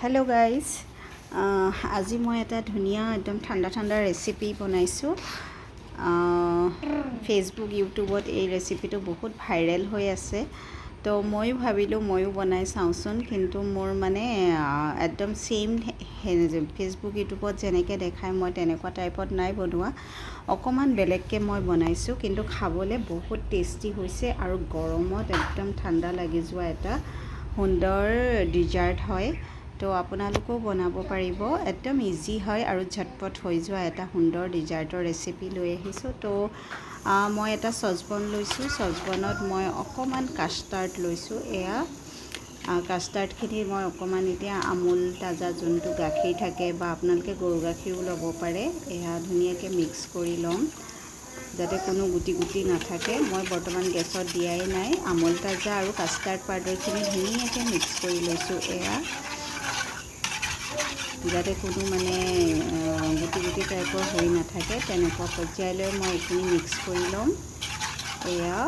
Hello' guys, আজি মই এটা ধুনীয়া একদম ঠাণ্ডা ঠাণ্ডা ৰেচিপি বনাইছোঁ। ফেচবুক ইউটিউবত এই ৰেচিপিটো বহুত ভাইৰেল হৈ আছে, তো ময়ো ভাবিলোঁ ময়ো বনাই চাওঁচোন। কিন্তু মোৰ মানে একদম ছেইম ফেচবুক ইউটিউবত যেনেকৈ দেখায় মই তেনেকুৱা টাইপত নাই বনোৱা, অকণমান বেলেগকৈ মই বনাইছোঁ। কিন্তু খাবলৈ বহুত টেষ্টি হৈছে আৰু গৰমত একদম ঠাণ্ডা লাগি যোৱা এটা সুন্দৰ ডিজাৰ্ট হয়। তো আপোনালোকেও বনাব পাৰিব, একদম ইজি হয় আৰু ঝটপট হৈ যোৱা এটা সুন্দৰ ডিজাৰ্টৰ ৰেচিপি লৈ আহিছোঁ। তো মই এটা চচপেন লৈছোঁ, চচপেনত মই অকণমান কাষ্টাৰ্ড লৈছোঁ। এয়া কাষ্টাৰ্ডখিনি মই অকণমান এতিয়া আমুল তাজা যোনটো গাখীৰ থাকে বা আপোনালোকে গৰু গাখীৰো ল'ব পাৰে, এয়া ধুনীয়াকৈ মিক্স কৰি ল'ম যাতে কোনো গুটি গুটি নাথাকে। মই বৰ্তমান গেছত দিয়াই নাই। আমুল তাজা আৰু কাষ্টাৰ্ড পাউডাৰখিনি ধুনীয়াকৈ মিক্স কৰি লৈছোঁ, এয়া যাতে কোনো মানে গুটি গুটি টাইপৰ হৈ নাথাকে। তেনেকুৱা পৰ্যায়লৈ মই এইখিনি মিক্স কৰি ল'ম। এয়া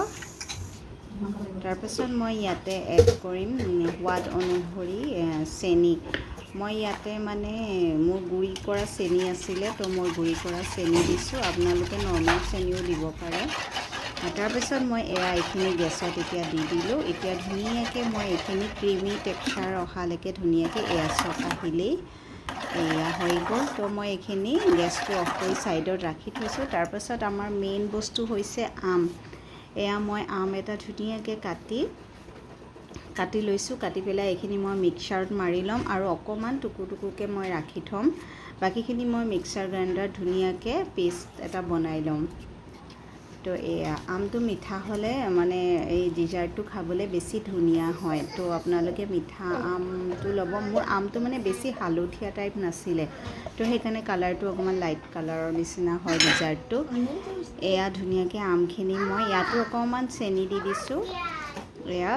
তাৰপাছত মই ইয়াতে এড কৰিম সোৱাদ অনুসৰি চেনি। মই ইয়াতে মানে মোৰ গুড়ি কৰা চেনি আছিলে, তো মই গুড়ি কৰা চেনি দিছোঁ। আপোনালোকে নৰ্মেল চেনিও দিব পাৰে। তাৰপিছত মই এইখিনি গেছত এতিয়া দি দিলোঁ। এতিয়া ধুনীয়াকৈ মই এইখিনি ক্ৰিমি টেক্সচাৰ অহালৈকে ধুনীয়াকৈ চক আহিলেই এয়া হৈ গ'ল। তো মই এইখিনি গেছটো অফ কৰি ছাইডত ৰাখি থৈছোঁ। তাৰপাছত আমাৰ মেইন বস্তু হৈছে আম। এয়া মই আম এটা ধুনীয়াকৈ কাটি লৈছোঁ। কাটি পেলাই এইখিনি মই মিক্সাৰত মাৰি ল'ম আৰু অকণমান টুকুৰ টুকুৰকৈ মই ৰাখি থ'ম। বাকীখিনি মই মিক্সাৰ গ্ৰাইণ্ডাৰত ধুনীয়াকৈ পেষ্ট এটা বনাই ল'ম। তো এয়া আমটো মিঠা হ'লে মানে এই ডিজাৰ্টটো খাবলৈ বেছি ধুনীয়া হয়। তো আপোনালোকে মিঠা আমটো ল'ব। মোৰ আমটো মানে বেছি হালধীয়া টাইপ নাছিলে, তো সেইকাৰণে কালাৰটো অকণমান লাইট কালাৰৰ নিচিনা হয় ডিজাৰ্টটো। এয়া ধুনীয়াকৈ আমখিনি মই ইয়াতো অকণমান চেনি দি দিছোঁ। এয়া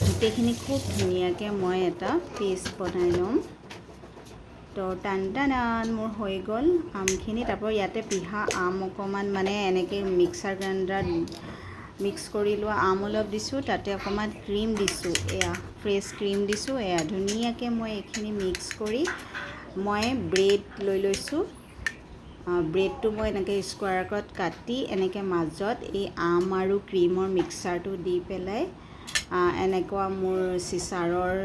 গোটেইখিনি খুব ধুনীয়াকৈ মই এটা পেষ্ট বনাই ল'ম। তো টান মোৰ হৈ গ'ল আমখিনি। তাৰপৰা ইয়াতে পিহা আম অকণমান মানে এনেকৈ মিক্সাৰ গ্ৰাইণ্ডাৰত মিক্স কৰি লোৱা আম অলপ দিছোঁ। তাতে অকণমান ক্ৰীম দিছোঁ, এয়া ফ্ৰেছ ক্ৰীম দিছোঁ। এয়া ধুনীয়াকৈ মই এইখিনি মিক্স কৰি মই ব্ৰেড লৈ লৈছোঁ। ব্ৰেডটো মই এনেকৈ স্কোৱাৰত কাটি এনেকৈ মাজত এই আম আৰু ক্ৰীমৰ মিক্সাৰটো দি পেলাই এনেকুৱা মোৰ চিচাৰৰ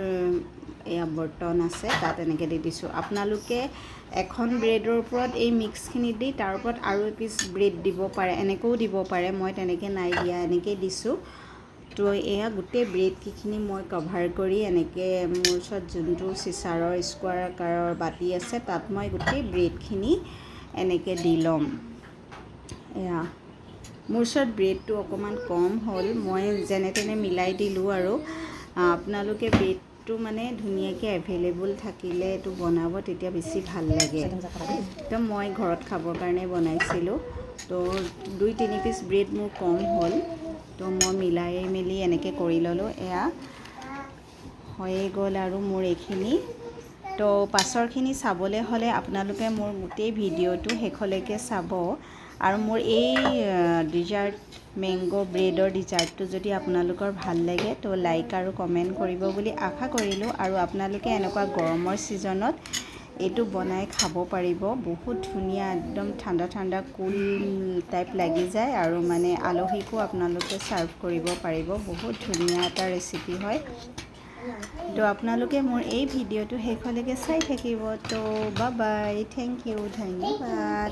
এয়া বৰ্তন আছে, তাত এনেকৈ দি দিছোঁ। আপোনালোকে এখন ব্ৰেডৰ ওপৰত এই মিক্সখিনি দি তাৰ ওপৰত আৰু এপিচ ব্ৰেড দিব পাৰে, এনেকৈও দিব পাৰে। মই তেনেকৈ নাই দিয়া, এনেকৈ দিছোঁ। তো এয়া গোটেই ব্ৰেডকেইখিনি মই কভাৰ কৰি এনেকৈ মোৰ ওচৰত যোনটো চিচাৰৰ স্কোৱাৰ আকাৰৰ বাতি আছে, তাত মই গোটেই ব্ৰেডখিনি এনেকৈ দি ল'ম। এয়া মোৰ ওচৰত ব্ৰেডটো অকণমান কম হ'ল, মই যেনে তেনে মিলাই দিলোঁ। আৰু আপোনালোকে ব্ৰেডটো মানে ধুনীয়াকৈ এভেইলেবল থাকিলে এইটো বনাব, তেতিয়া বেছি ভাল লাগে। তো মই ঘৰত খাবৰ কাৰণে বনাইছিলোঁ, তো 2-3 পিচ ব্ৰেড মোৰ কম হ'ল, তো মই মিলাই মেলি এনেকৈ কৰি ল'লোঁ। এয়া হৈয়ে গ'ল আৰু মোৰ এইখিনি। তো পাছৰখিনি চাবলৈ হ'লে আপোনালোকে মোৰ গোটেই ভিডিঅ'টো শেষলৈকে চাব। আৰু মোৰ এই ডিজাৰ্ট মেংগ' ব্ৰেডৰ ডিজাৰ্টটো যদি আপোনালোকৰ ভাল লাগে, তো লাইক আৰু কমেণ্ট কৰিব বুলি আশা কৰিলোঁ। আৰু আপোনালোকে এনেকুৱা গৰমৰ ছিজনত এইটো বনাই খাব পাৰিব। বহুত ধুনীয়া, একদম ঠাণ্ডা ঠাণ্ডা কুল টাইপ লাগি যায় আৰু মানে আলহীকো আপোনালোকে ছাৰ্ভ কৰিব পাৰিব। বহুত ধুনীয়া এটা ৰেচিপি হয়। তো আপোনালোকে মোৰ এই ভিডিঅ'টো শেষলৈকে চাই থাকিব। তো বাই বাই, থেংক ইউ, ধন্যবাদ।